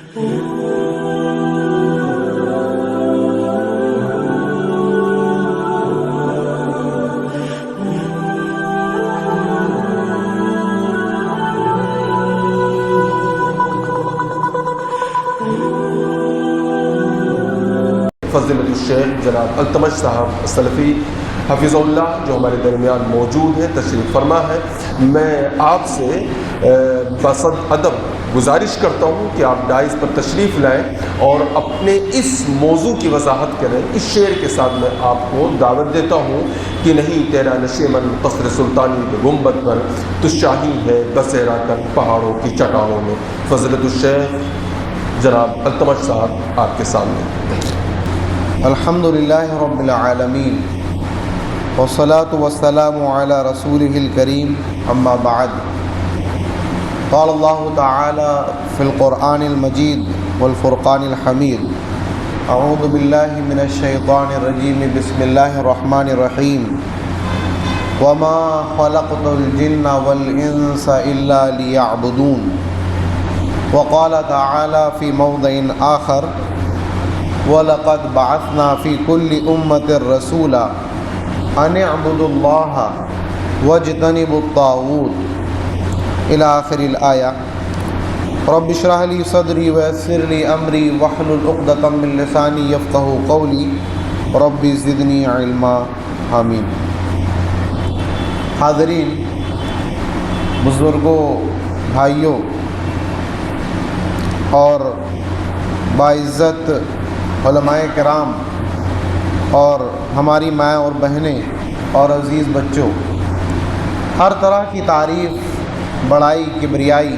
فضیلت الشیخ جناب التمش صاحب سلفی حفظ اللہ جو ہمارے درمیان موجود ہے، تشریف فرما ہے۔ میں آپ سے بصد ادب گزارش کرتا ہوں کہ آپ ڈائز پر تشریف لائیں اور اپنے اس موضوع کی وضاحت کریں۔ اس شعر کے ساتھ میں آپ کو دعوت دیتا ہوں کہ نہیں تیرا نشیمن قصر سلطانی کے گنبد پر، تو شاہی ہے بسیرا کر پہاڑوں کی چٹانوں میں۔ فضیلت الشیخ جناب التمش صاحب آپ کے سامنے۔ الحمدللہ رب العالمین والصلاة والسلام علی رسولہ الکریم، اما بعد۔ قال اللہ تعالی فی القرآن المجید والفرقان الحمید، اعوذ باللہ من الشیطان الرجیم، بسم اللہ الرحمن الرحیم، وما خلقت الجن والانس الا لیعبدون۔ وقال تعالی فی موضع آخر، وَلَقَدْ بَعَثْنَا فِي كُلِّ أُمَّةٍ رَسُولًا أَنِ اعْبُدُوا اللَّهَ وَاجْتَنِبُوا الطَّاغُوتَ إلى آخر الآية۔ رب اشرح لي صدري ويسر لي أمري واحلل عقدة من لساني يفقهوا قولي رب زدني علما، آمین۔ حاضرین، بزرگوں، بھائیوں اور باعزت علماء کرام اور ہماری مائیں اور بہنیں اور عزیز بچوں، ہر طرح کی تعریف، بڑائی، کبریائی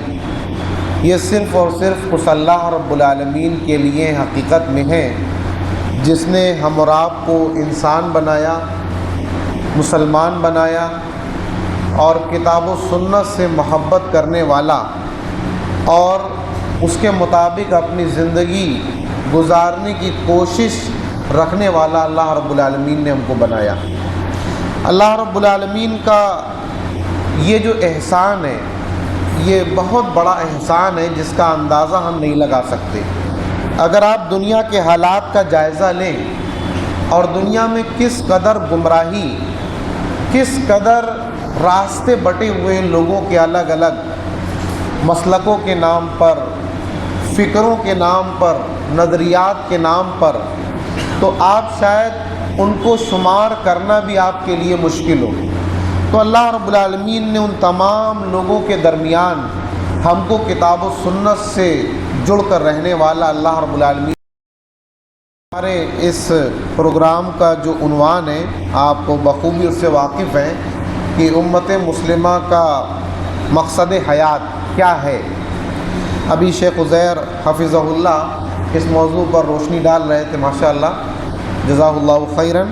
یہ صرف اور صرف اس اللہ رب العالمین کے لیے حقیقت میں ہے جس نے ہم اور آپ کو انسان بنایا، مسلمان بنایا اور کتاب و سنت سے محبت کرنے والا اور اس کے مطابق اپنی زندگی گزارنے کی کوشش رکھنے والا اللہ رب العالمین نے ہم کو بنایا۔ اللہ رب العالمین کا یہ جو احسان ہے، یہ بہت بڑا احسان ہے جس کا اندازہ ہم نہیں لگا سکتے۔ اگر آپ دنیا کے حالات کا جائزہ لیں اور دنیا میں کس قدر گمراہی، کس قدر راستے بٹے ہوئے ہیں لوگوں کے الگ الگ مسلکوں کے نام پر، فکروں کے نام پر، نظریات کے نام پر، تو آپ شاید ان کو شمار کرنا بھی آپ کے لیے مشکل ہو۔ تو اللہ رب العالمین نے ان تمام لوگوں کے درمیان ہم کو کتاب و سنت سے جڑ کر رہنے والا اللہ رب العالمین۔ ہمارے اس پروگرام کا جو عنوان ہے، آپ کو بخوبی اس سے واقف ہیں کہ امت مسلمہ کا مقصد حیات کیا ہے۔ ابھی شیخ عزیر حفظہ اللہ اس موضوع پر روشنی ڈال رہے تھے، ماشاءاللہ، جزاہ اللہ خیراً۔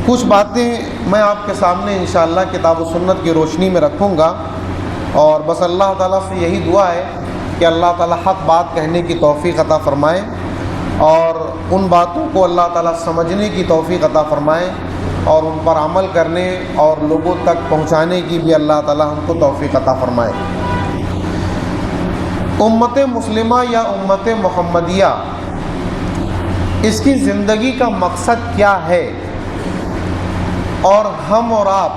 کچھ باتیں میں آپ کے سامنے انشاءاللہ کتاب و سنت کی روشنی میں رکھوں گا، اور بس اللہ تعالیٰ سے یہی دعا ہے کہ اللہ تعالیٰ حق بات کہنے کی توفیق عطا فرمائے اور ان باتوں کو اللہ تعالیٰ سمجھنے کی توفیق عطا فرمائے اور ان پر عمل کرنے اور لوگوں تک پہنچانے کی بھی اللہ تعالیٰ ہم کو توفیق عطا فرمائے۔ امت مسلمہ یا امت محمدیہ، اس کی زندگی کا مقصد کیا ہے، اور ہم اور آپ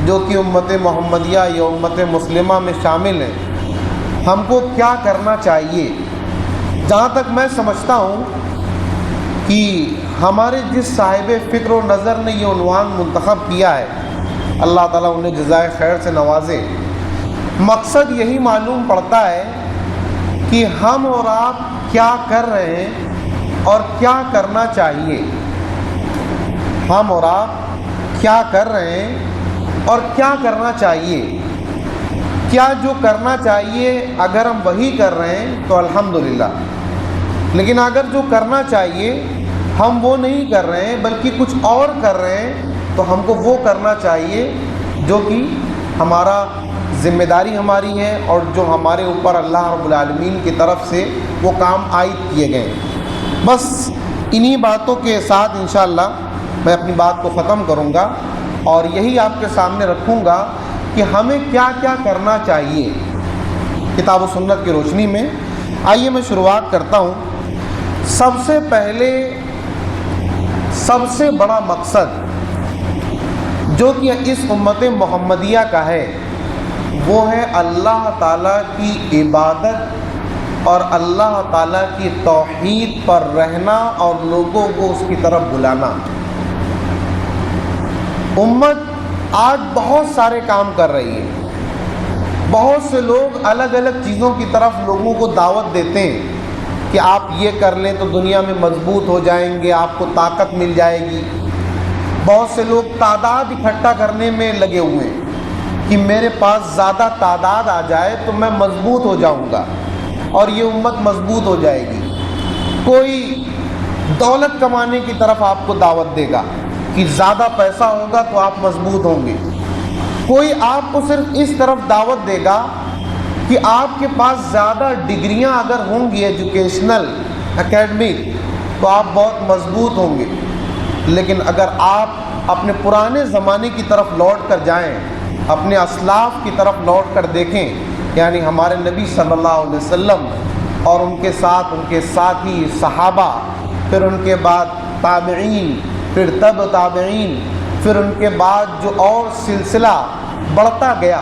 جو کہ امت محمدیہ یا امت مسلمہ میں شامل ہیں، ہم کو کیا کرنا چاہیے۔ جہاں تک میں سمجھتا ہوں کہ ہمارے جس صاحب فکر و نظر نے یہ عنوان منتخب کیا ہے، اللہ تعالیٰ انہیں جزائے خیر سے نوازے، مقصد یہی معلوم پڑتا ہے کہ ہم اور آپ کیا کر رہے ہیں اور کیا کرنا چاہیے۔ ہم اور آپ کیا کر رہے ہیں اور کیا کرنا چاہیے۔ کیا جو کرنا چاہیے اگر ہم وہی کر رہے ہیں تو الحمدللہ، لیکن اگر جو کرنا چاہیے ہم وہ نہیں کر رہے ہیں بلکہ کچھ اور کر رہے ہیں، تو ہم کو وہ کرنا چاہیے جو کہ ہمارا ذمہ داری ہماری ہے اور جو ہمارے اوپر اللہ رب العالمین کی طرف سے وہ کام عائد کیے گئے ہیں۔ بس انہی باتوں کے ساتھ انشاءاللہ میں اپنی بات کو ختم کروں گا اور یہی آپ کے سامنے رکھوں گا کہ ہمیں کیا کیا کرنا چاہیے کتاب و سنت کی روشنی میں۔ آئیے میں شروعات کرتا ہوں۔ سب سے پہلے سب سے بڑا مقصد جو کہ اس امت محمدیہ کا ہے وہ ہے اللہ تعالیٰ کی عبادت اور اللہ تعالیٰ کی توحید پر رہنا اور لوگوں کو اس کی طرف بلانا۔ امت آج بہت سارے کام کر رہی ہے، بہت سے لوگ الگ الگ چیزوں کی طرف لوگوں کو دعوت دیتے ہیں کہ آپ یہ کر لیں تو دنیا میں مضبوط ہو جائیں گے، آپ کو طاقت مل جائے گی۔ بہت سے لوگ تعداد اکٹھا کرنے میں لگے ہوئے ہیں کہ میرے پاس زیادہ تعداد آ جائے تو میں مضبوط ہو جاؤں گا اور یہ امت مضبوط ہو جائے گی۔ کوئی دولت کمانے کی طرف آپ کو دعوت دے گا کہ زیادہ پیسہ ہوگا تو آپ مضبوط ہوں گے۔ کوئی آپ کو صرف اس طرف دعوت دے گا کہ آپ کے پاس زیادہ ڈگریاں اگر ہوں گی ایجوکیشنل اکیڈمک تو آپ بہت مضبوط ہوں گے۔ لیکن اگر آپ اپنے پرانے زمانے کی طرف لوٹ کر جائیں، اپنے اسلاف کی طرف لوٹ کر دیکھیں، یعنی ہمارے نبی صلی اللہ علیہ وسلم اور ان کے ساتھ ان کے ساتھی صحابہ، پھر ان کے بعد تابعین، پھر تب تابعین، پھر ان کے بعد جو اور سلسلہ بڑھتا گیا،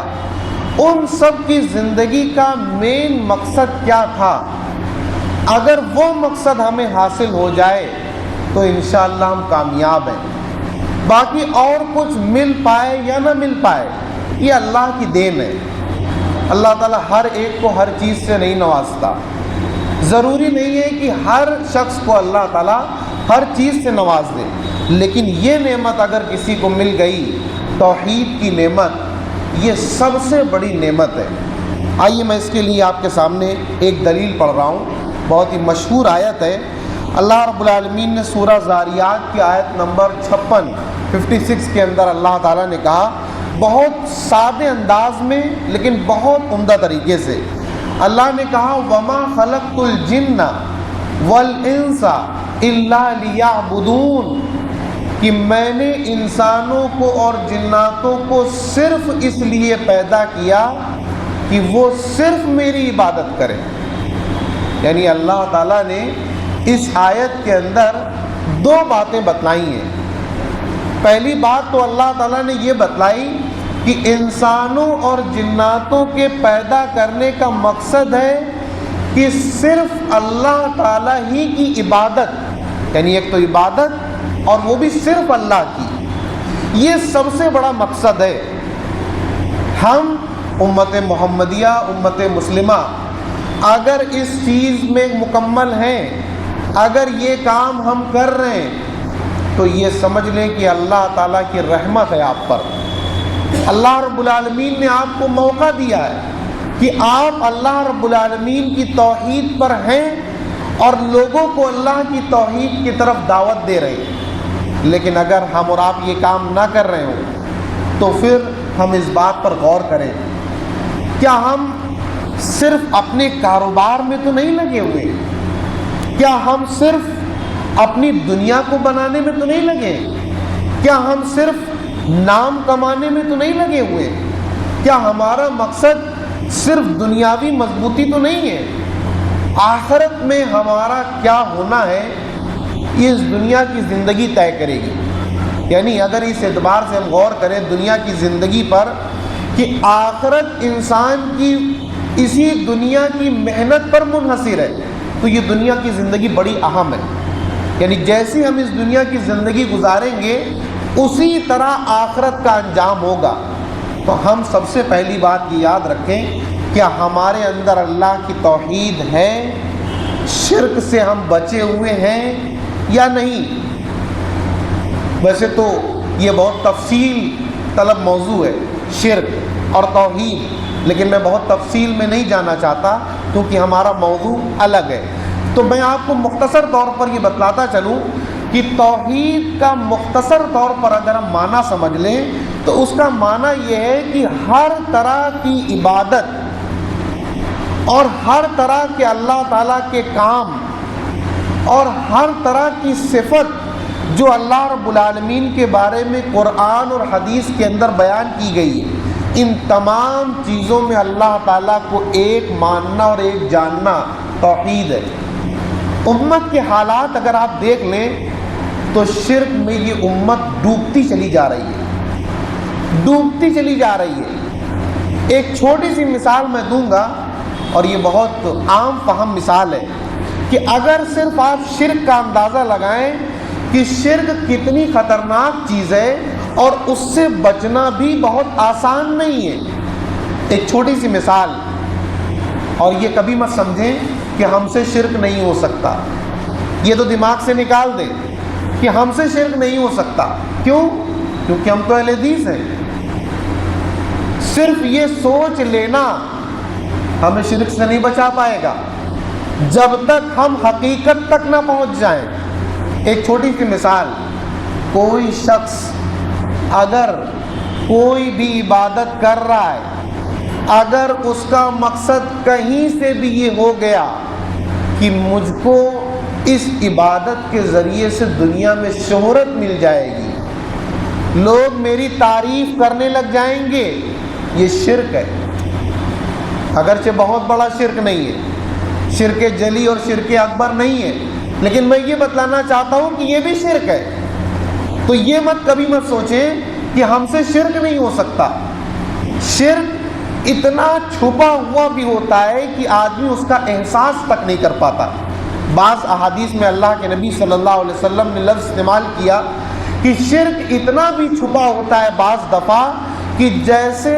ان سب کی زندگی کا مین مقصد کیا تھا؟ اگر وہ مقصد ہمیں حاصل ہو جائے تو انشاءاللہ ہم کامیاب ہیں۔ باقی اور کچھ مل پائے یا نہ مل پائے یہ اللہ کی دین ہے۔ اللہ تعالیٰ ہر ایک کو ہر چیز سے نہیں نوازتا۔ ضروری نہیں ہے کہ ہر شخص کو اللہ تعالیٰ ہر چیز سے نواز دے، لیکن یہ نعمت اگر کسی کو مل گئی، توحید کی نعمت، یہ سب سے بڑی نعمت ہے۔ آئیے میں اس کے لیے آپ کے سامنے ایک دلیل پڑھ رہا ہوں، بہت ہی مشہور آیت ہے۔ اللہ رب العالمین نے سورہ ذاریات کی آیت نمبر 56 کے اندر اللہ تعالیٰ نے کہا، بہت سادے انداز میں لیکن بہت عمدہ طریقے سے اللہ نے کہا، وَمَا خَلَقْتُ الْجِنَّ وَالْإِنسَ إِلَّا لِيَعْبُدُونَ، کہ میں نے انسانوں کو اور جناتوں کو صرف اس لیے پیدا کیا کہ وہ صرف میری عبادت کریں۔ یعنی اللہ تعالیٰ نے اس آیت کے اندر دو باتیں بتلائی ہیں۔ پہلی بات تو اللہ تعالیٰ نے یہ بتلائی کہ انسانوں اور جناتوں کے پیدا کرنے کا مقصد ہے کہ صرف اللہ تعالیٰ ہی کی عبادت، یعنی ایک تو عبادت اور وہ بھی صرف اللہ کی، یہ سب سے بڑا مقصد ہے۔ ہم امت محمدیہ، امت مسلمہ اگر اس چیز میں مکمل ہیں، اگر یہ کام ہم کر رہے ہیں تو یہ سمجھ لیں کہ اللہ تعالیٰ کی رحمت ہے آپ پر۔ اللہ رب العالمین نے آپ کو موقع دیا ہے کہ آپ اللہ رب العالمین کی توحید پر ہیں اور لوگوں کو اللہ کی توحید کی طرف دعوت دے رہے ہیں۔ لیکن اگر ہم اور آپ یہ کام نہ کر رہے ہوں تو پھر ہم اس بات پر غور کریں، کیا ہم صرف اپنے کاروبار میں تو نہیں لگے ہوئے؟ کیا ہم صرف اپنی دنیا کو بنانے میں تو نہیں لگے؟ کیا ہم صرف نام کمانے میں تو نہیں لگے ہوئے؟ کیا ہمارا مقصد صرف دنیاوی مضبوطی تو نہیں ہے؟ آخرت میں ہمارا کیا ہونا ہے یہ اس دنیا کی زندگی طے کرے گی۔ یعنی اگر اس اعتبار سے ہم غور کریں دنیا کی زندگی پر کہ آخرت انسان کی اسی دنیا کی محنت پر منحصر ہے، تو یہ دنیا کی زندگی بڑی اہم ہے۔ یعنی جیسی ہم اس دنیا کی زندگی گزاریں گے اسی طرح آخرت کا انجام ہوگا۔ تو ہم سب سے پہلی بات یہ یاد رکھیں، کیا ہمارے اندر اللہ کی توحید ہے؟ شرک سے ہم بچے ہوئے ہیں یا نہیں؟ ویسے تو یہ بہت تفصیل طلب موضوع ہے، شرک اور توحید، لیکن میں بہت تفصیل میں نہیں جانا چاہتا کیونکہ ہمارا موضوع الگ ہے۔ تو میں آپ کو مختصر طور پر یہ بتلاتا چلوں کہ توحید کا مختصر طور پر اگر ہم معنی سمجھ لیں تو اس کا معنی یہ ہے کہ ہر طرح کی عبادت اور ہر طرح کے اللہ تعالیٰ کے کام اور ہر طرح کی صفت جو اللہ رب العالمین کے بارے میں قرآن اور حدیث کے اندر بیان کی گئی ہے، ان تمام چیزوں میں اللہ تعالیٰ کو ایک ماننا اور ایک جاننا توحید ہے۔ امت کے حالات اگر آپ دیکھ لیں تو شرک میں یہ امت ڈوبتی چلی جا رہی ہے، ڈوبتی چلی جا رہی ہے۔ ایک چھوٹی سی مثال میں دوں گا، اور یہ بہت عام فہم مثال ہے کہ اگر صرف آپ شرک کا اندازہ لگائیں کہ شرک کتنی خطرناک چیز ہے اور اس سے بچنا بھی بہت آسان نہیں ہے۔ ایک چھوٹی سی مثال، اور یہ کبھی مت سمجھیں کہ ہم سے شرک نہیں ہو سکتا، یہ تو دماغ سے نکال دیں کہ ہم سے شرک نہیں ہو سکتا۔ کیوں؟ کیونکہ ہم تو اہل حدیث ہیں۔ صرف یہ سوچ لینا ہمیں شرک سے نہیں بچا پائے گا جب تک ہم حقیقت تک نہ پہنچ جائیں۔ ایک چھوٹی سی مثال، کوئی شخص اگر کوئی بھی عبادت کر رہا ہے، اگر اس کا مقصد کہیں سے بھی یہ ہو گیا کہ مجھ کو اس عبادت کے ذریعے سے دنیا میں شہرت مل جائے گی، لوگ میری تعریف کرنے لگ جائیں گے، یہ شرک ہے۔ اگرچہ بہت بڑا شرک نہیں ہے، شرک جلی اور شرک اکبر نہیں ہے، لیکن میں یہ بتلانا چاہتا ہوں کہ یہ بھی شرک ہے۔ تو یہ مت کبھی مت سوچیں کہ ہم سے شرک نہیں ہو سکتا۔ شرک اتنا چھپا ہوا بھی ہوتا ہے کہ آدمی اس کا احساس تک نہیں کر پاتا۔ بعض احادیث میں اللہ کے نبی صلی اللہ علیہ وسلم نے لفظ استعمال کیا کہ شرک اتنا بھی چھپا ہوتا ہے بعض دفعہ کہ جیسے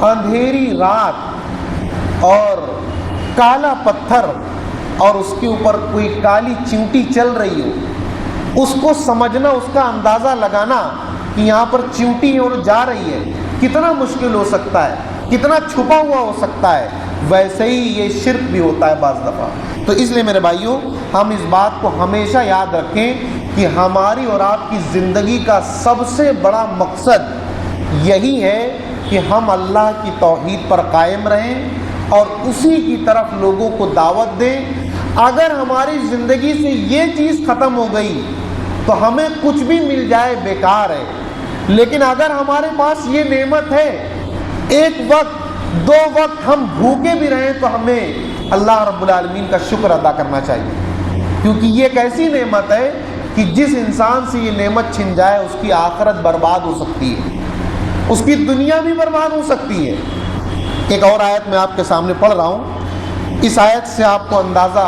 اندھیری رات اور کالا پتھر اور اس کے اوپر کوئی کالی چیونٹی چل رہی ہو، اس کو سمجھنا، اس کا اندازہ لگانا کہ یہاں پر چیونٹی ہے اور جا رہی ہے، کتنا مشکل ہو سکتا ہے، کتنا چھپا ہوا ہو سکتا ہے، ویسے ہی یہ شرک بھی ہوتا ہے بعض دفعہ۔ تو اس لیے میرے بھائیوں، ہم اس بات کو ہمیشہ یاد رکھیں کہ ہماری اور آپ کی زندگی کا سب سے بڑا مقصد یہی ہے کہ ہم اللہ کی توحید پر قائم رہیں اور اسی کی طرف لوگوں کو دعوت دیں۔ اگر ہماری زندگی سے یہ چیز ختم ہو گئی تو ہمیں کچھ بھی مل جائے بیکار ہے، لیکن اگر ہمارے پاس یہ نعمت ہے، ایک وقت دو وقت ہم بھوکے بھی رہیں تو ہمیں اللہ رب العالمین کا شکر ادا کرنا چاہیے، کیونکہ یہ ایک ایسی نعمت ہے کہ جس انسان سے یہ نعمت چھن جائے اس کی آخرت برباد ہو سکتی ہے، اس کی دنیا بھی برباد ہو سکتی ہے۔ ایک اور آیت میں آپ کے سامنے پڑھ رہا ہوں، اس آیت سے آپ کو اندازہ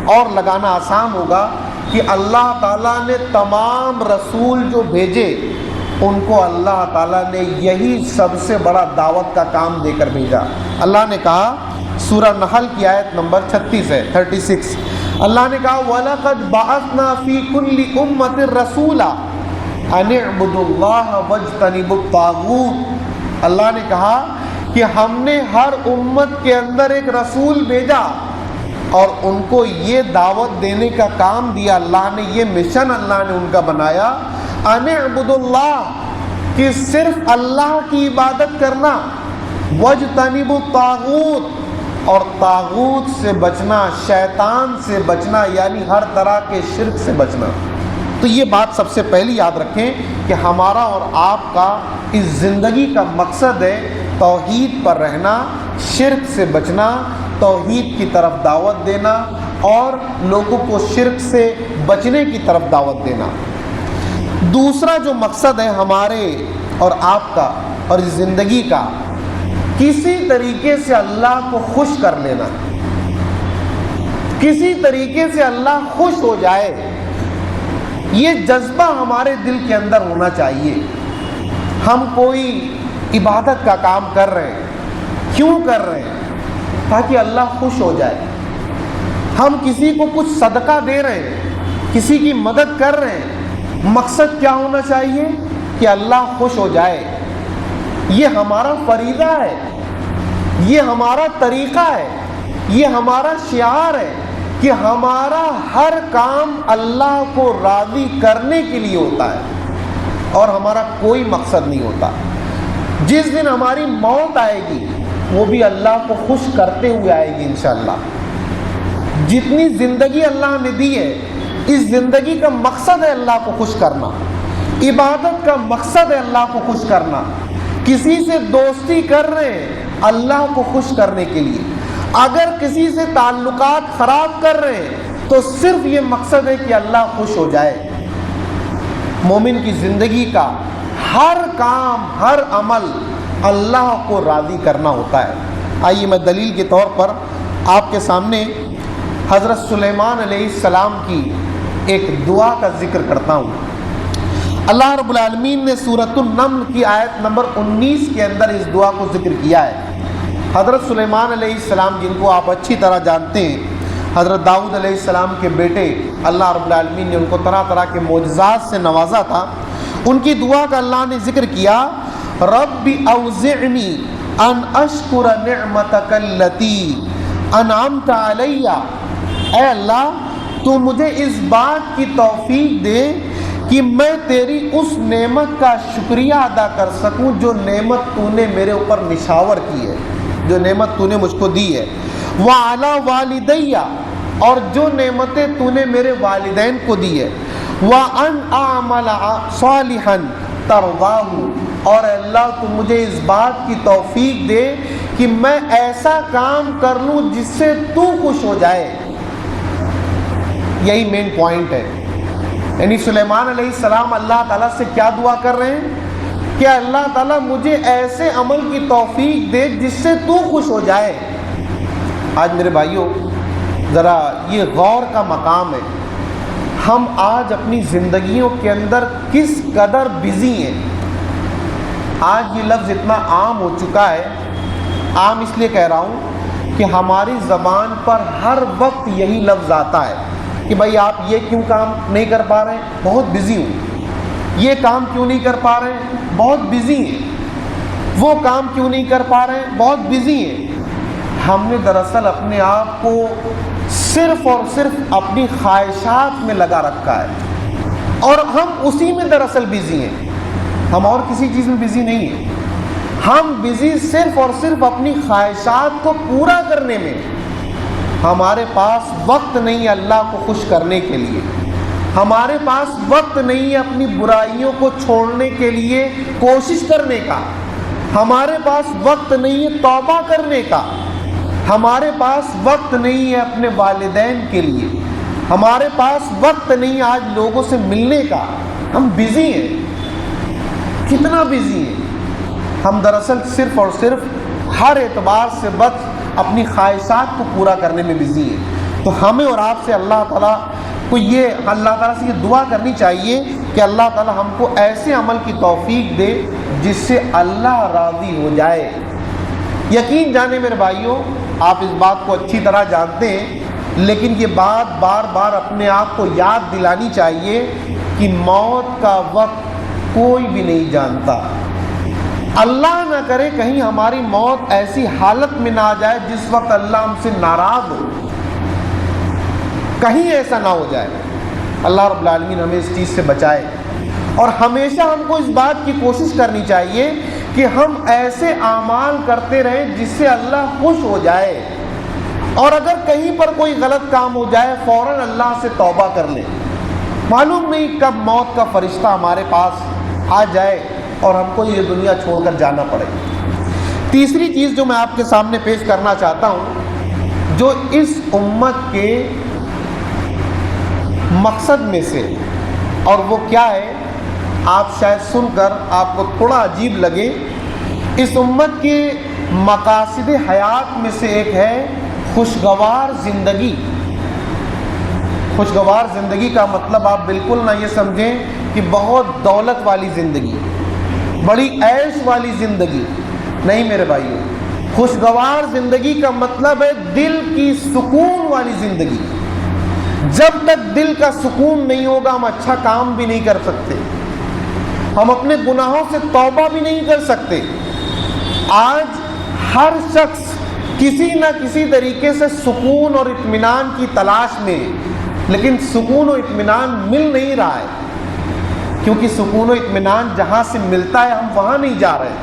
اور لگانا آسان ہوگا کہ اللہ تعالیٰ نے تمام رسول جو بھیجے ان کو اللہ تعالیٰ نے یہی سب سے بڑا دعوت کا کام دے کر بھیجا۔ اللہ نے کہا، سورہ نحل کی آیت نمبر 36 ہے، 36، اللہ نے کہا وَلَقَدْ بَعَثْنَا فِي كُلِّ أُمَّةٍ رَسُولًا أَنِ اعْبُدُوا اللَّهَ وَاجْتَنِبُوا الطَّاغُوتَ۔ اللہ نے کہا کہ ہم نے ہر امت کے اندر ایک رسول بھیجا اور ان کو یہ دعوت دینے کا کام دیا، اللہ نے یہ مشن اللہ نے ان کا بنایا، ان اعبدوا اللہ، کہ صرف اللہ کی عبادت کرنا، واجتنبوا الطاغوت، اور طاغوت سے بچنا، شیطان سے بچنا، یعنی ہر طرح کے شرک سے بچنا۔ تو یہ بات سب سے پہلی یاد رکھیں کہ ہمارا اور آپ کا اس زندگی کا مقصد ہے توحید پر رہنا، شرک سے بچنا، توحید کی طرف دعوت دینا اور لوگوں کو شرک سے بچنے کی طرف دعوت دینا۔ دوسرا جو مقصد ہے ہمارے اور آپ کا اور اس زندگی کا، کسی طریقے سے اللہ کو خوش کر لینا، کسی طریقے سے اللہ خوش ہو جائے، یہ جذبہ ہمارے دل کے اندر ہونا چاہیے۔ ہم کوئی عبادت کا کام کر رہے ہیں، کیوں کر رہے ہیں؟ تاکہ اللہ خوش ہو جائے۔ ہم کسی کو کچھ صدقہ دے رہے ہیں، کسی کی مدد کر رہے ہیں، مقصد کیا ہونا چاہیے؟ کہ اللہ خوش ہو جائے۔ یہ ہمارا فریضہ ہے، یہ ہمارا طریقہ ہے، یہ ہمارا شعار ہے کہ ہمارا ہر کام اللہ کو راضی کرنے کے لیے ہوتا ہے اور ہمارا کوئی مقصد نہیں ہوتا۔ جس دن ہماری موت آئے گی وہ بھی اللہ کو خوش کرتے ہوئے آئے گی انشاءاللہ۔ جتنی زندگی اللہ نے دی ہے، اس زندگی کا مقصد ہے اللہ کو خوش کرنا، عبادت کا مقصد ہے اللہ کو خوش کرنا، کسی سے دوستی کر رہے ہیں اللہ کو خوش کرنے کے لیے، اگر کسی سے تعلقات خراب کر رہے ہیں تو صرف یہ مقصد ہے کہ اللہ خوش ہو جائے۔ مومن کی زندگی کا ہر کام، ہر عمل اللہ کو راضی کرنا ہوتا ہے۔ آئیے میں دلیل کے طور پر آپ کے سامنے حضرت سلیمان علیہ السلام کی ایک دعا کا ذکر کرتا ہوں۔ اللہ رب العالمین نے سورۃ النمل کی آیت نمبر 19 کے اندر اس دعا کو ذکر کیا ہے۔ حضرت سلیمان علیہ السلام، جن کو آپ اچھی طرح جانتے ہیں، حضرت داؤد علیہ السلام کے بیٹے، اللہ رب العالمین نے ان کو طرح طرح کے معجزات سے نوازا تھا۔ ان کی دعا کا اللہ نے ذکر کیا، رب اوزعنی ان اشکر نعمتک التی انعمت علی۔ اے اللہ، تو مجھے اس بات کی توفیق دے کہ میں تیری اس نعمت کا شکریہ ادا کر سکوں جو نعمت تو نے میرے اوپر نشاور کی ہے، جو نعمت تو نے مجھ کو دی ہے، وعلی والدی، اور جو نعمتیں تو نے میرے والدین کو دی ہے، وان اعمل صالحا ترضاہ، اور اے اللہ تو مجھے اس بات کی توفیق دے کہ میں ایسا کام کر لوں جس سے تو خوش ہو جائے۔ یہی مین پوائنٹ ہے۔ یعنی سلیمان علیہ السلام اللہ تعالیٰ سے کیا دعا کر رہے ہیں کہ اللہ تعالیٰ مجھے ایسے عمل کی توفیق دے جس سے تو خوش ہو جائے۔ آج میرے بھائیوں ذرا یہ غور کا مقام ہے، ہم آج اپنی زندگیوں کے اندر کس قدر بزی ہیں۔ آج یہ لفظ اتنا عام ہو چکا ہے، عام اس لیے کہہ رہا ہوں کہ ہماری زبان پر ہر وقت یہی لفظ آتا ہے کہ بھائی آپ یہ کیوں کام نہیں کر پا رہے ہیں؟ بہت بزی ہوں۔ یہ کام کیوں نہیں کر پا رہے ہیں؟ بہت بزی ہیں۔ وہ کام کیوں نہیں کر پا رہے ہیں؟ بہت بزی ہیں۔ ہم نے دراصل اپنے آپ کو صرف اور صرف اپنی خواہشات میں لگا رکھا ہے، اور ہم اسی میں دراصل بزی ہیں، ہم اور کسی چیز میں بزی نہیں ہیں۔ ہم بزی صرف اور صرف اپنی خواہشات کو پورا کرنے میں۔ ہمارے پاس وقت نہیں ہے اللہ کو خوش کرنے کے لیے، ہمارے پاس وقت نہیں ہے اپنی برائیوں کو چھوڑنے کے لیے کوشش کرنے کا، ہمارے پاس وقت نہیں ہے توبہ کرنے کا، ہمارے پاس وقت نہیں ہے اپنے والدین کے لیے، ہمارے پاس وقت نہیں ہے آج لوگوں سے ملنے کا۔ ہم بزی ہیں، کتنا بزی ہیں ہم دراصل صرف اور صرف ہر اعتبار سے بس اپنی خواہشات کو پورا کرنے میں بزی ہیں۔ تو ہمیں اور آپ سے اللہ تعالیٰ کو اللہ تعالیٰ سے یہ دعا کرنی چاہیے کہ اللہ تعالیٰ ہم کو ایسے عمل کی توفیق دے جس سے اللہ راضی ہو جائے۔ یقین جانے میرے بھائیوں، آپ اس بات کو اچھی طرح جانتے ہیں، لیکن یہ بات بار بار اپنے آپ کو یاد دلانی چاہیے کہ موت کا وقت کوئی بھی نہیں جانتا۔ اللہ نہ کرے کہیں ہماری موت ایسی حالت میں نہ آ جائے جس وقت اللہ ہم سے ناراض ہو، کہیں ایسا نہ ہو جائے۔ اللہ رب العالمین ہمیں اس چیز سے بچائے، اور ہمیشہ ہم کو اس بات کی کوشش کرنی چاہیے کہ ہم ایسے اعمال کرتے رہیں جس سے اللہ خوش ہو جائے، اور اگر کہیں پر کوئی غلط کام ہو جائے فوراً اللہ سے توبہ کر لیں۔ معلوم نہیں کب موت کا فرشتہ ہمارے پاس آ جائے اور ہم کو یہ دنیا چھوڑ کر جانا پڑے۔ تیسری چیز جو میں آپ کے سامنے پیش کرنا چاہتا ہوں، جو اس امت کے مقصد میں سے، اور وہ کیا ہے آپ شاید سن کر آپ کو تھوڑا عجیب لگے، اس امت کے مقاصد حیات میں سے ایک ہے خوشگوار زندگی۔ خوشگوار زندگی کا مطلب آپ بالکل نہ یہ سمجھیں کہ بہت دولت والی زندگی، بڑی عیش والی زندگی، نہیں میرے بھائیو۔ خوشگوار زندگی کا مطلب ہے دل کی سکون والی زندگی۔ جب تک دل کا سکون نہیں ہوگا ہم اچھا کام بھی نہیں کر سکتے، ہم اپنے گناہوں سے توبہ بھی نہیں کر سکتے۔ آج ہر شخص کسی نہ کسی طریقے سے سکون اور اطمینان کی تلاش میں، لیکن سکون و اطمینان مل نہیں رہا ہے، کیونکہ سکون و اطمینان جہاں سے ملتا ہے ہم وہاں نہیں جا رہے۔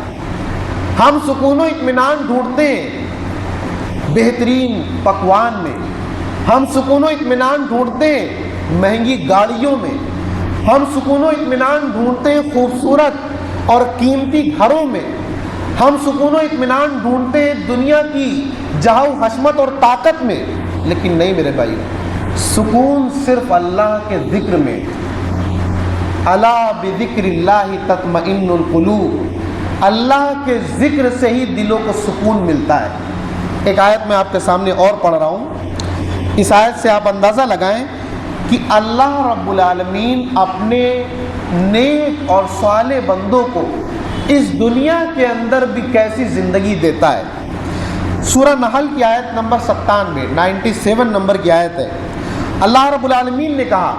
ہم سکون و اطمینان ڈھونڈتے ہیں بہترین پکوان میں، ہم سکون و اطمینان ڈھونڈتے ہیں مہنگی گاڑیوں میں، ہم سکون و اطمینان ڈھونڈتے ہیں خوبصورت اور قیمتی گھروں میں، ہم سکون و اطمینان ڈھونڈتے ہیں دنیا کی جاؤ حشمت اور طاقت میں، لیکن نہیں میرے بھائی، سکون صرف اللہ کے ذکر میں۔ الا بذکر اللہ تطمئن القلوب، اللہ کے ذکر سے ہی دلوں کو سکون ملتا ہے۔ ایک آیت میں آپ کے سامنے اور پڑھ رہا ہوں، اس آیت سے آپ اندازہ لگائیں کہ اللہ رب العالمین اپنے نیک اور صالح بندوں کو اس دنیا کے اندر بھی کیسی زندگی دیتا ہے۔ سورہ نحل کی آیت نمبر 97 نمبر کی آیت ہے۔ اللہ رب العالمین نے کہا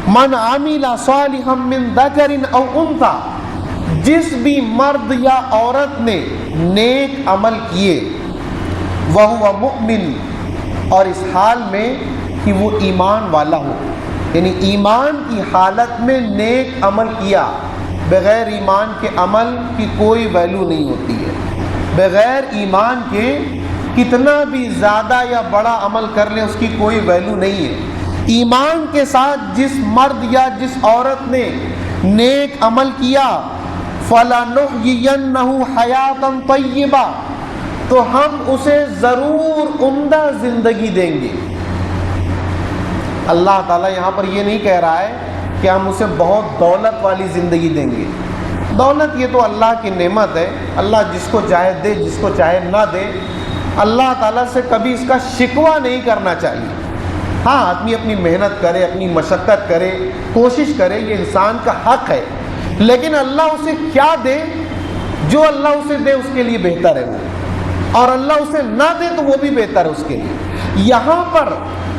من عمل صالحا من ذکر او انثی، جس بھی مرد یا عورت نے نیک عمل کیے، وہو مؤمن، اور اس حال میں کہ وہ ایمان والا ہو، یعنی ایمان کی حالت میں نیک عمل کیا۔ بغیر ایمان کے عمل کی کوئی ویلیو نہیں ہوتی ہے۔ بغیر ایمان کے کتنا بھی زیادہ یا بڑا عمل کر لیں اس کی کوئی ویلیو نہیں ہے۔ ایمان کے ساتھ جس مرد یا جس عورت نے نیک عمل کیا، فَلَنُحْيِيَنَّهُ حَيَاةً طَيِّبَةً، تو ہم اسے ضرور عمدہ زندگی دیں گے۔ اللہ تعالیٰ یہاں پر یہ نہیں کہہ رہا ہے کہ ہم اسے بہت دولت والی زندگی دیں گے۔ دولت یہ تو اللہ کی نعمت ہے، اللہ جس کو چاہے دے، جس کو چاہے نہ دے۔ اللہ تعالیٰ سے کبھی اس کا شکوہ نہیں کرنا چاہیے۔ ہاں، آدمی اپنی محنت کرے، اپنی مشقت کرے، کوشش کرے، یہ انسان کا حق ہے، لیکن اللہ اسے کیا دے، جو اللہ اسے دے اس کے لیے بہتر ہے وہ، اور اللہ اسے نہ دے تو وہ بھی بہتر ہے اس کے لیے۔ یہاں پر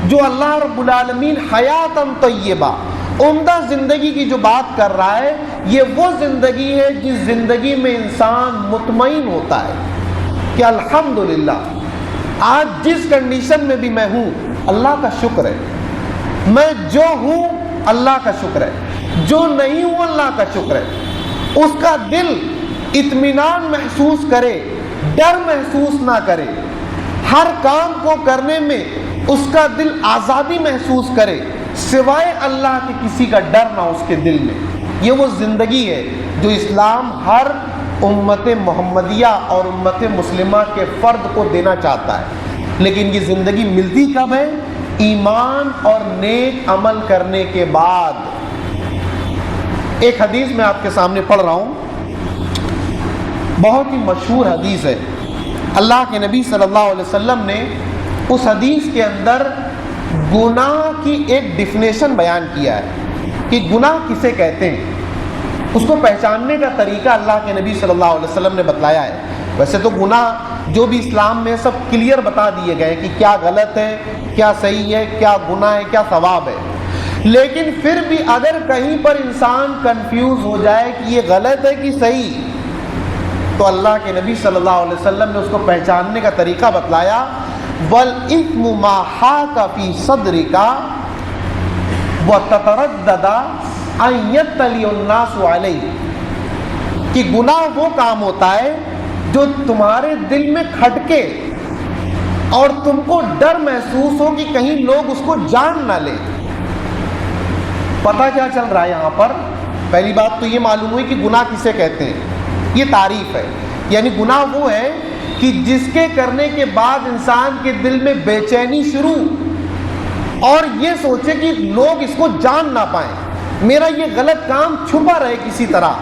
جو اللہ رب العالمین حیاتاً طیبہ، عمدہ زندگی کی جو بات کر رہا ہے، یہ وہ زندگی ہے جس زندگی میں انسان مطمئن ہوتا ہے کہ الحمدللہ آج جس کنڈیشن میں بھی میں ہوں اللہ کا شکر ہے، میں جو ہوں اللہ کا شکر ہے، جو نہیں ہوں اللہ کا شکر ہے۔ اس کا دل اطمینان محسوس کرے، ڈر محسوس نہ کرے، ہر کام کو کرنے میں اس کا دل آزادی محسوس کرے، سوائے اللہ کے کسی کا ڈر نہ اس کے دل میں۔ یہ وہ زندگی ہے جو اسلام ہر امت محمدیہ اور امت مسلمہ کے فرد کو دینا چاہتا ہے، لیکن یہ زندگی ملتی کب ہے؟ ایمان اور نیک عمل کرنے کے بعد۔ ایک حدیث میں آپ کے سامنے پڑھ رہا ہوں، بہت ہی مشہور حدیث ہے۔ اللہ کے نبی صلی اللہ علیہ وسلم نے اس حدیث کے اندر گناہ کی ایک ڈیفینیشن بیان کیا ہے کہ گناہ کسے کہتے ہیں، اس کو پہچاننے کا طریقہ اللہ کے نبی صلی اللہ علیہ وسلم نے بتلایا ہے۔ ویسے تو گناہ جو بھی اسلام میں سب کلیئر بتا دیے گئے کہ کیا غلط ہے، کیا صحیح ہے، کیا گناہ ہے، کیا ثواب ہے، لیکن پھر بھی اگر کہیں پر انسان کنفیوز ہو جائے کہ یہ غلط ہے کہ صحیح، تو اللہ کے نبی صلی اللہ علیہ وسلم نے اس کو پہچاننے کا طریقہ بتلایا۔ وَالْإِثْمُ مَا حَاكَ فِي صَدْرِكَ وَتَتَرَدَّدَ أَن يَطَّلِعَ النَّاسُ عَلَيْهِ، کہ گناہ وہ کام ہوتا ہے جو تمہارے دل میں کھٹکے اور تم کو ڈر محسوس ہو کہ کہیں لوگ اس کو جان نہ لیں۔ پتہ کیا چل رہا ہے یہاں پر؟ پہلی بات تو یہ معلوم ہوئی کہ گناہ کسے کہتے ہیں، یہ تعریف ہے، یعنی گناہ وہ ہے کہ جس کے کرنے کے بعد انسان کے دل میں بے چینی شروع اور یہ سوچے کہ لوگ اس کو جان نہ پائیں، میرا یہ غلط کام چھپا رہے کسی طرح،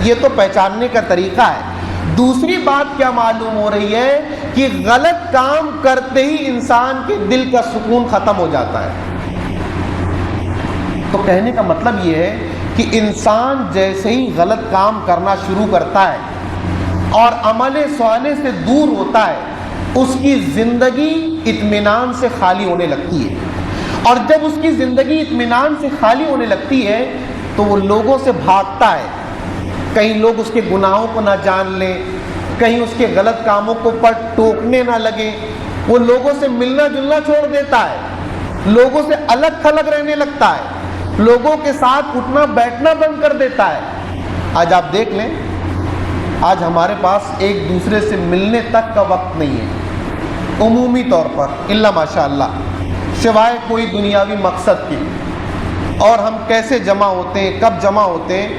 یہ تو پہچاننے کا طریقہ ہے۔ دوسری بات کیا معلوم ہو رہی ہے کہ غلط کام کرتے ہی انسان کے دل کا سکون ختم ہو جاتا ہے۔ تو کہنے کا مطلب یہ ہے کہ انسان جیسے ہی غلط کام کرنا شروع کرتا ہے اور عمل صالح سے دور ہوتا ہے، اس کی زندگی اطمینان سے خالی ہونے لگتی ہے، اور جب اس کی زندگی اطمینان سے خالی ہونے لگتی ہے تو وہ لوگوں سے بھاگتا ہے، کہیں لوگ اس کے گناہوں کو نہ جان لیں، کہیں اس کے غلط کاموں کو پر ٹوکنے نہ لگیں، وہ لوگوں سے ملنا جلنا چھوڑ دیتا ہے، لوگوں سے الگ تھلگ رہنے لگتا ہے، لوگوں کے ساتھ اٹھنا بیٹھنا بند کر دیتا ہے۔ آج آپ دیکھ لیں، آج ہمارے پاس ایک دوسرے سے ملنے تک کا وقت نہیں ہے عمومی طور پر، الا ماشاء اللہ، سوائے کوئی دنیاوی مقصد کی، اور ہم کیسے جمع ہوتے ہیں، کب جمع ہوتے ہیں،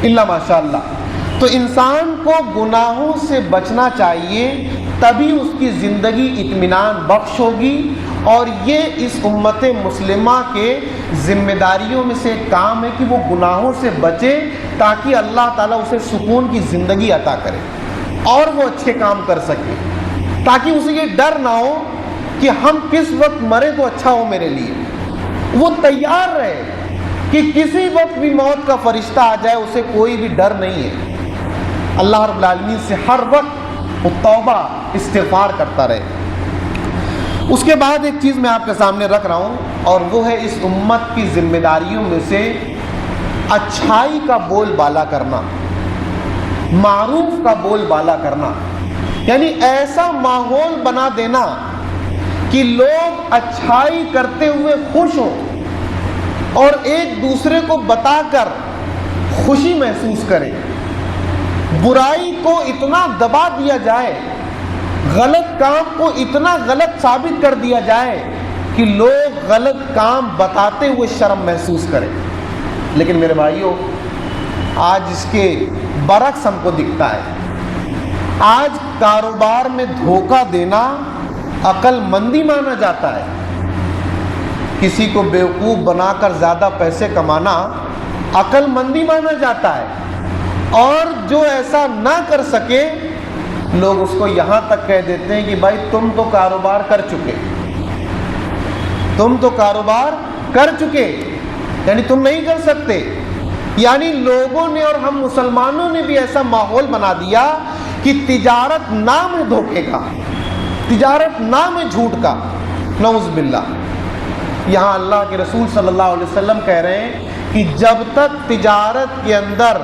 الا ماشاء اللہ۔ تو انسان کو گناہوں سے بچنا چاہیے، تبھی اس کی زندگی اطمینان بخش ہوگی، اور یہ اس امت مسلمہ کے ذمہ داریوں میں سے ایک کام ہے کہ وہ گناہوں سے بچے تاکہ اللہ تعالیٰ اسے سکون کی زندگی عطا کرے اور وہ اچھے کام کر سکے، تاکہ اسے یہ ڈر نہ ہو کہ ہم کس وقت مرے تو اچھا ہو میرے لیے۔ وہ تیار رہے کہ کسی وقت بھی موت کا فرشتہ آ جائے، اسے کوئی بھی ڈر نہیں ہے، اللہ رب العالمین سے ہر وقت وہ توبہ استغفار کرتا رہے۔ اس کے بعد ایک چیز میں آپ کے سامنے رکھ رہا ہوں، اور وہ ہے اس امت کی ذمہ داریوں میں سے اچھائی کا بول بالا کرنا، معروف کا بول بالا کرنا، یعنی ایسا ماحول بنا دینا کہ لوگ اچھائی کرتے ہوئے خوش ہوں اور ایک دوسرے کو بتا کر خوشی محسوس کریں، برائی کو اتنا دبا دیا جائے، غلط کام کو اتنا غلط ثابت کر دیا جائے کہ لوگ غلط کام بتاتے ہوئے شرم محسوس کریں۔ لیکن میرے بھائیوں، آج اس کے برعکس ہم کو دکھتا ہے۔ آج کاروبار میں دھوکہ دینا عقل مندی مانا جاتا ہے، کسی کو بیوقوف بنا کر زیادہ پیسے کمانا عقل مندی مانا جاتا ہے، اور جو ایسا نہ کر سکے لوگ اس کو یہاں تک کہہ دیتے ہیں کہ بھائی تم تو کاروبار کر چکے، تم تو کاروبار کر چکے، یعنی تم نہیں کر سکتے۔ یعنی لوگوں نے اور ہم مسلمانوں نے بھی ایسا ماحول بنا دیا کہ تجارت نام ہے دھوکے کا، تجارت نام ہے جھوٹ کا، نعوذ باللہ۔ یہاں اللہ کے رسول صلی اللہ علیہ وسلم کہہ رہے ہیں کہ جب تک تجارت کے اندر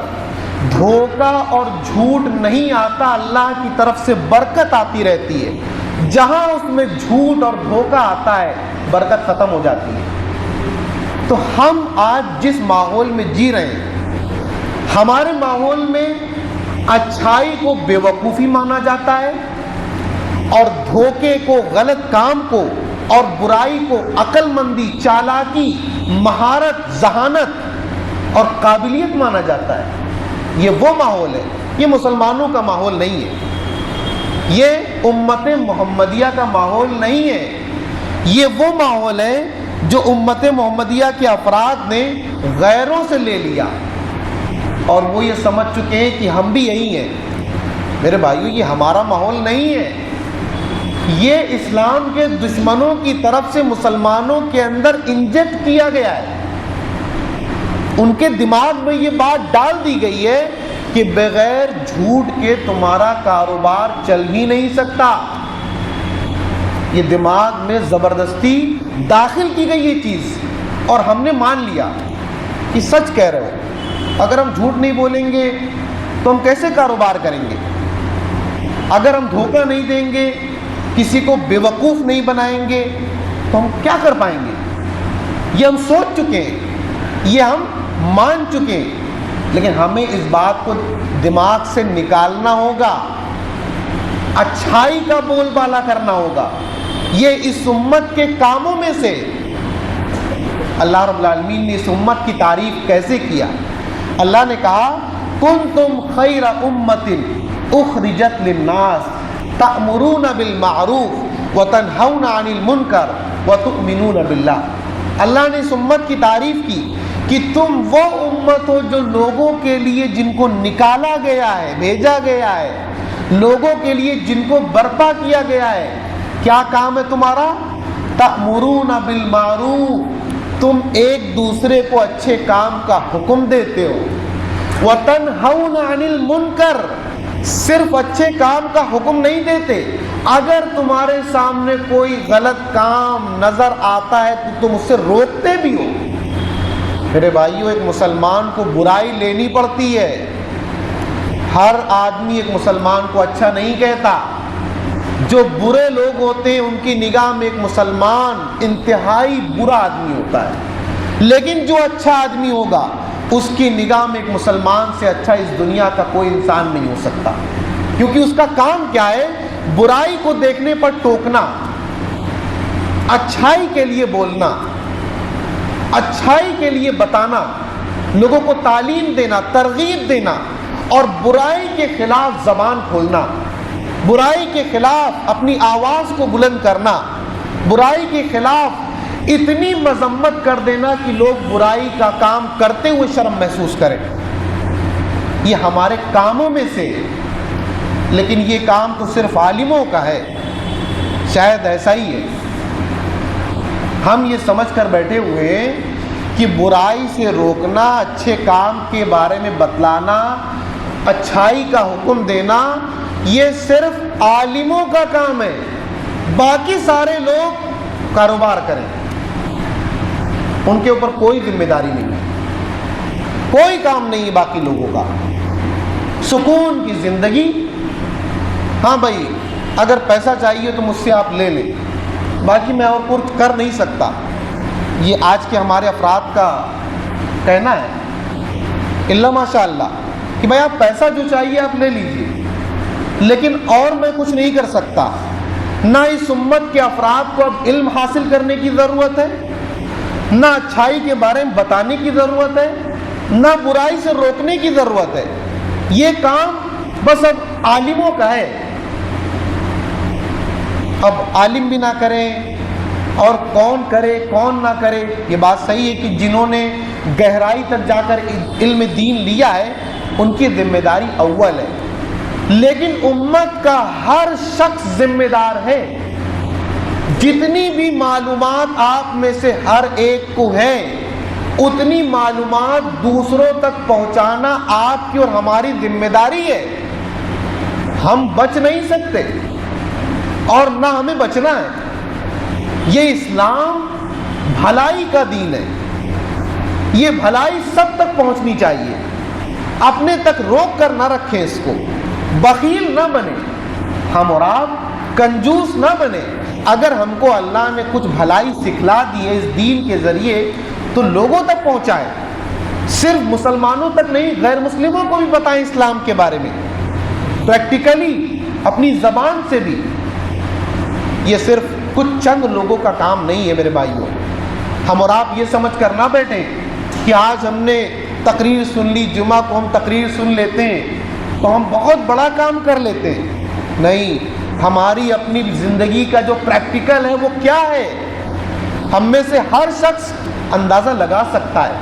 دھوکہ اور جھوٹ نہیں آتا، اللہ کی طرف سے برکت آتی رہتی ہے۔ جہاں اس میں جھوٹ اور دھوکہ آتا ہے، برکت ختم ہو جاتی ہے۔ تو ہم آج جس ماحول میں جی رہے ہیں، ہمارے ماحول میں اچھائی کو بے وقوفی مانا جاتا ہے، اور دھوکے کو، غلط کام کو اور برائی کو عقل مندی، چالاکی، مہارت، ذہانت اور قابلیت مانا جاتا ہے۔ یہ وہ ماحول ہے، یہ مسلمانوں کا ماحول نہیں ہے، یہ امت محمدیہ کا ماحول نہیں ہے۔ یہ وہ ماحول ہے جو امت محمدیہ کے افراد نے غیروں سے لے لیا، اور وہ یہ سمجھ چکے ہیں کہ ہم بھی یہی ہیں۔ میرے بھائیو، یہ ہمارا ماحول نہیں ہے، یہ اسلام کے دشمنوں کی طرف سے مسلمانوں کے اندر انجیکٹ کیا گیا ہے۔ ان کے دماغ میں یہ بات ڈال دی گئی ہے کہ بغیر جھوٹ کے تمہارا کاروبار چل ہی نہیں سکتا۔ یہ دماغ میں زبردستی داخل کی گئی یہ چیز، اور ہم نے مان لیا کہ سچ کہہ رہے ہو۔ اگر ہم جھوٹ نہیں بولیں گے تو ہم کیسے کاروبار کریں گے؟ اگر ہم دھوکہ نہیں دیں گے، کسی کو بے وقوف نہیں بنائیں گے، تو ہم کیا کر پائیں گے؟ یہ ہم سوچ چکے ہیں، یہ ہم مان چکے ہیں، لیکن ہمیں اس بات کو دماغ سے نکالنا ہوگا، اچھائی کا بول بالا کرنا ہوگا۔ یہ اس امت کے کاموں میں سے اللہ رب العالمین نے اس امت کی تعریف کیسے کیا؟ اللہ نے کہا کنتم خیر امت اخرجت للناس تأمرون بالمعروف وتنہون عن المنکر وتؤمنون باللہ۔ اللہ نے اس امت کی تعریف کی کہ تم وہ امت ہو جو لوگوں کے لیے جن کو نکالا گیا ہے، بھیجا گیا ہے، لوگوں کے لیے جن کو برپا کیا گیا ہے۔ کیا کام ہے تمہارا؟ تأمرون بالمعروف، تم ایک دوسرے کو اچھے کام کا حکم دیتے ہو، وتنہون عن المنکر، صرف اچھے کام کا حکم نہیں دیتے، اگر تمہارے سامنے کوئی غلط کام نظر آتا ہے تو تم اسے روکتے بھی ہو۔ میرے بھائیوں، ایک مسلمان کو برائی لینی پڑتی ہے، ہر آدمی ایک مسلمان کو اچھا نہیں کہتا۔ جو برے لوگ ہوتے ہیں ان کی نگاہ میں ایک مسلمان انتہائی برا آدمی ہوتا ہے، لیکن جو اچھا آدمی ہوگا اس کی نگاہ میں ایک مسلمان سے اچھا اس دنیا کا کوئی انسان نہیں ہو سکتا، کیونکہ اس کا کام کیا ہے؟ برائی کو دیکھنے پر ٹوکنا، اچھائی کے لیے بولنا، اچھائی کے لیے بتانا، لوگوں کو تعلیم دینا، ترغیب دینا، اور برائی کے خلاف زبان کھولنا، برائی کے خلاف اپنی آواز کو بلند کرنا، برائی کے خلاف اتنی مذمت کر دینا کہ لوگ برائی کا کام کرتے ہوئے شرم محسوس کریں، یہ ہمارے کاموں میں سے، لیکن یہ کام تو صرف عالموں کا ہے، شاید ایسا ہی ہے۔ ہم یہ سمجھ کر بیٹھے ہوئے ہیں کہ برائی سے روکنا، اچھے کام کے بارے میں بتلانا، اچھائی کا حکم دینا، یہ صرف عالموں کا کام ہے، باقی سارے لوگ کاروبار کریں، ان کے اوپر کوئی ذمہ داری نہیں ہے، کوئی کام نہیں ہے باقی لوگوں کا، سکون کی زندگی۔ ہاں بھائی اگر پیسہ چاہیے تو مجھ سے آپ لے لیں، باقی میں اور کچھ کر نہیں سکتا، یہ آج کے ہمارے افراد کا کہنا ہے، اللہ ماشاء اللہ، کہ بھائی آپ پیسہ جو چاہیے آپ لے لیجئے، لیکن اور میں کچھ نہیں کر سکتا۔ نہ اس امت کے افراد کو اب علم حاصل کرنے کی ضرورت ہے، نہ اچھائی کے بارے میں بتانے کی ضرورت ہے، نہ برائی سے روکنے کی ضرورت ہے، یہ کام بس اب عالموں کا ہے۔ اب عالم بھی نہ کریں اور کون کرے کون نہ کرے، یہ بات صحیح ہے کہ جنہوں نے گہرائی تک جا کر علم دین لیا ہے ان کی ذمہ داری اول ہے، لیکن امت کا ہر شخص ذمہ دار ہے۔ جتنی بھی معلومات آپ میں سے ہر ایک کو ہے، اتنی معلومات دوسروں تک پہنچانا آپ کی اور ہماری ذمہ داری ہے۔ ہم بچ نہیں سکتے اور نہ ہمیں بچنا ہے۔ یہ اسلام بھلائی کا دین ہے، یہ بھلائی سب تک پہنچنی چاہیے، اپنے تک روک کر نہ رکھیں اس کو، بخیل نہ بنے، ہم اور آپ کنجوس نہ بنے۔ اگر ہم کو اللہ نے کچھ بھلائی سکھلا دی ہے اس دین کے ذریعے تو لوگوں تک پہنچائیں، صرف مسلمانوں تک نہیں، غیر مسلموں کو بھی بتائیں اسلام کے بارے میں، پریکٹیکلی اپنی زبان سے بھی۔ یہ صرف کچھ چند لوگوں کا کام نہیں ہے میرے بھائیوں، ہم اور آپ یہ سمجھ کر نہ بیٹھیں کہ آج ہم نے تقریر سن لی، جمعہ کو ہم تقریر سن لیتے ہیں تو ہم بہت بڑا کام کر لیتے ہیں، نہیں، ہماری اپنی زندگی کا جو پریکٹیکل ہے وہ کیا ہے، ہم میں سے ہر شخص اندازہ لگا سکتا ہے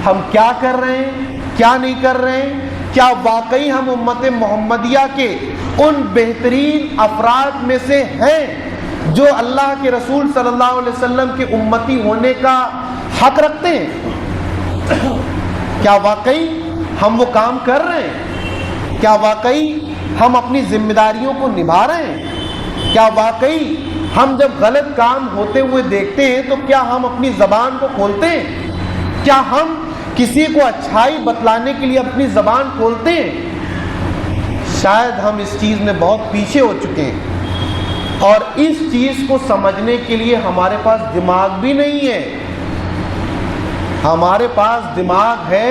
ہم کیا کر رہے ہیں، کیا نہیں کر رہے ہیں، کیا واقعی ہم امت محمدیہ کے ان بہترین افراد میں سے ہیں جو اللہ کے رسول صلی اللہ علیہ وسلم کے امتی ہونے کا حق رکھتے ہیں؟ کیا واقعی ہم وہ کام کر رہے ہیں؟ کیا واقعی ہم اپنی ذمہ داریوں کو نبھا رہے ہیں؟ کیا واقعی ہم جب غلط کام ہوتے ہوئے دیکھتے ہیں تو کیا ہم اپنی زبان کو کھولتے ہیں؟ کیا ہم کسی کو اچھائی بتلانے کے لیے اپنی زبان کھولتے ہیں؟ شاید ہم اس چیز میں بہت پیچھے ہو چکے ہیں، اور اس چیز کو سمجھنے کے لیے ہمارے پاس دماغ بھی نہیں ہے۔ ہمارے پاس دماغ ہے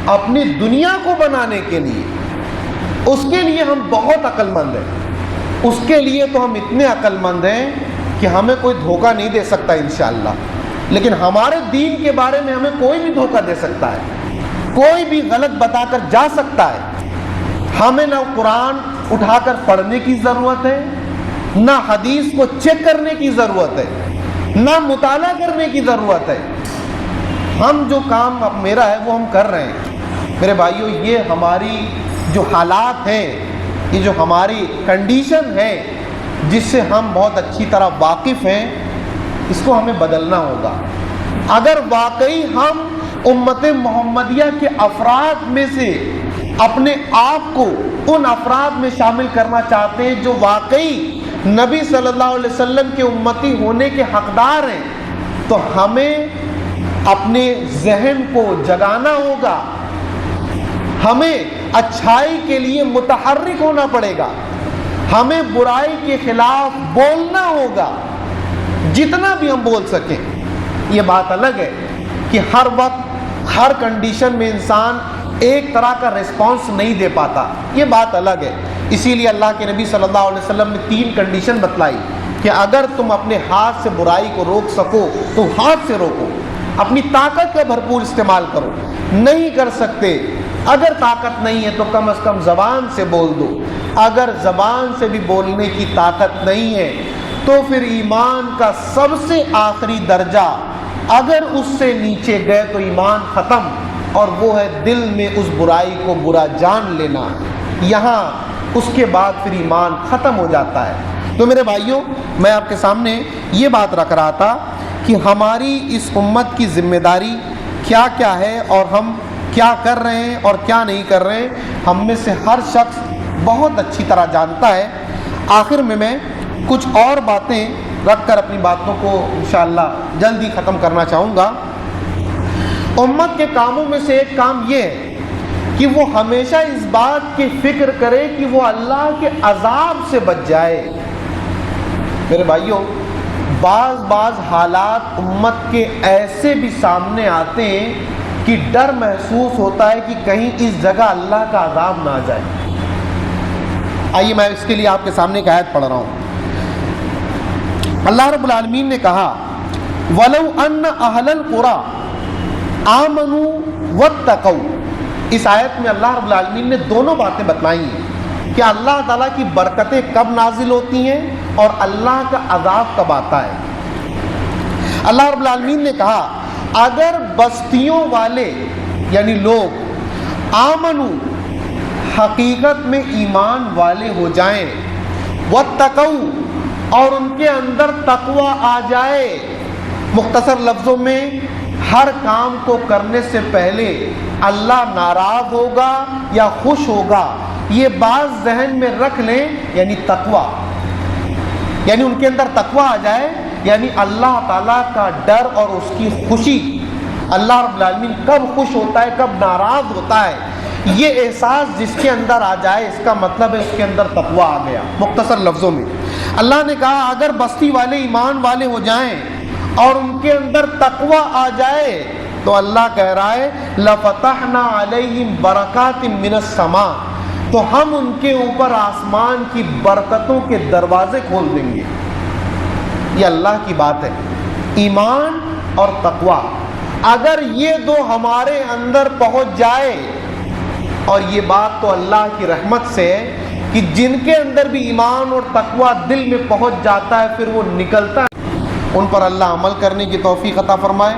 اپنی دنیا کو بنانے کے لیے، اس کے لیے ہم بہت عقل مند ہیں، اس کے لیے تو ہم اتنے عقل مند ہیں کہ ہمیں کوئی دھوکہ نہیں دے سکتا انشاءاللہ، لیکن ہمارے دین کے بارے میں ہمیں کوئی بھی دھوکہ دے سکتا ہے، کوئی بھی غلط بتا کر جا سکتا ہے۔ ہمیں نہ قرآن اٹھا کر پڑھنے کی ضرورت ہے، نہ حدیث کو چیک کرنے کی ضرورت ہے، نہ مطالعہ کرنے کی ضرورت ہے۔ ہم جو کام اب میرا ہے وہ ہم کر رہے ہیں۔ میرے بھائیوں، یہ ہماری جو حالات ہیں، یہ جو ہماری کنڈیشن ہے جس سے ہم بہت اچھی طرح واقف ہیں، اس کو ہمیں بدلنا ہوگا۔ اگر واقعی ہم امت محمدیہ کے افراد میں سے اپنے آپ کو ان افراد میں شامل کرنا چاہتے ہیں جو واقعی نبی صلی اللہ علیہ وسلم کے امتی ہونے کے حقدار ہیں، تو ہمیں اپنے ذہن کو جگانا ہوگا، ہمیں اچھائی کے لیے متحرک ہونا پڑے گا، ہمیں برائی کے خلاف بولنا ہوگا جتنا بھی ہم بول سکیں۔ یہ بات الگ ہے کہ ہر وقت ہر کنڈیشن میں انسان ایک طرح کا ریسپانس نہیں دے پاتا، یہ بات الگ ہے۔ اسی لیے اللہ کے نبی صلی اللہ علیہ وسلم نے 3 کنڈیشن بتلائی کہ اگر تم اپنے ہاتھ سے برائی کو روک سکو تو ہاتھ سے روکو، اپنی طاقت کا بھرپور استعمال کرو، نہیں کر سکتے اگر طاقت نہیں ہے تو کم از کم زبان سے بول دو، اگر زبان سے بھی بولنے کی طاقت نہیں ہے تو پھر ایمان کا سب سے آخری درجہ اگر اس سے نیچے گئے تو ایمان ختم، اور وہ ہے دل میں اس برائی کو برا جان لینا، یہاں اس کے بعد پھر ایمان ختم ہو جاتا ہے۔ تو میرے بھائیوں، میں آپ کے سامنے یہ بات رکھ رہا تھا کہ ہماری اس امت کی ذمہ داری کیا کیا ہے اور ہم کیا کر رہے ہیں اور کیا نہیں کر رہے ہیں، ہم میں سے ہر شخص بہت اچھی طرح جانتا ہے۔ آخر میں کچھ اور باتیں رکھ کر اپنی باتوں کو انشاءاللہ جلدی ختم کرنا چاہوں گا۔ امت کے کاموں میں سے ایک کام یہ ہے کہ وہ ہمیشہ اس بات کی فکر کرے کہ وہ اللہ کے عذاب سے بچ جائے۔ میرے بھائیوں، بعض حالات امت کے ایسے بھی سامنے آتے ہیں کہ ڈر محسوس ہوتا ہے کہ کہیں اس جگہ اللہ کا عذاب نہ آ جائے۔ آئیے میں اس کے لیے آپ کے سامنے ایک آیت پڑھ رہا ہوں۔ اللہ رب العالمین نے کہا وَلَوْ أَنَّ أَهْلَ الْقُرَىٰ آمَنُوا وَاتَّقَوْا، اس آیت میں اللہ رب العالمین نے دونوں باتیں بتلائی ہیں کہ اللہ تعالیٰ کی برکتیں کب نازل ہوتی ہیں اور اللہ کا عذاب کب آتا ہے۔ اللہ رب العالمین نے کہا اگر بستیوں والے یعنی لوگ آمنو حقیقت میں ایمان والے ہو جائیں، واتقوا اور ان کے اندر تقوی آ جائے، مختصر لفظوں میں ہر کام کو کرنے سے پہلے اللہ ناراض ہوگا یا خوش ہوگا یہ بات ذہن میں رکھ لیں، یعنی تقوی، یعنی ان کے اندر تقوی آ جائے، یعنی اللہ تعالیٰ کا ڈر اور اس کی خوشی، اللہ رب العالمین کب خوش ہوتا ہے کب ناراض ہوتا ہے یہ احساس جس کے اندر آ جائے، اس کا مطلب ہے اس کے اندر تقوی آ گیا۔ مختصر لفظوں میں اللہ نے کہا اگر بستی والے ایمان والے ہو جائیں اور ان کے اندر تقوی آ جائے تو اللہ کہہ رہا ہے لَفَتَحْنَا عَلَيْهِمْ بَرَكَاتٍ مِّنَ السَّمَاءِ، تو ہم ان کے اوپر آسمان کی برکتوں کے دروازے کھول دیں گے۔ یہ اللہ کی بات ہے، ایمان اور تقوی اگر یہ دو ہمارے اندر پہنچ جائے، اور یہ بات تو اللہ کی رحمت سے ہے کہ جن کے اندر بھی ایمان اور تقوی دل میں پہنچ جاتا ہے پھر وہ نکلتا ہے، ان پر اللہ عمل کرنے کی توفیق عطا فرمائے،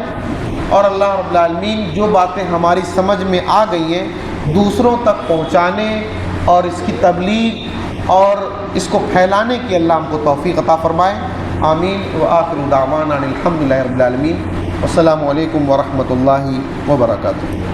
اور اللہ رب العالمین جو باتیں ہماری سمجھ میں آ گئی ہیں دوسروں تک پہنچانے اور اس کی تبلیغ اور اس کو پھیلانے کی اللہ ہم کو توفیق عطا فرمائے۔ آمین وآخر دعوانا الحمدللہ رب العالمین، والسلام علیکم ورحمۃ اللہ وبرکاتہ۔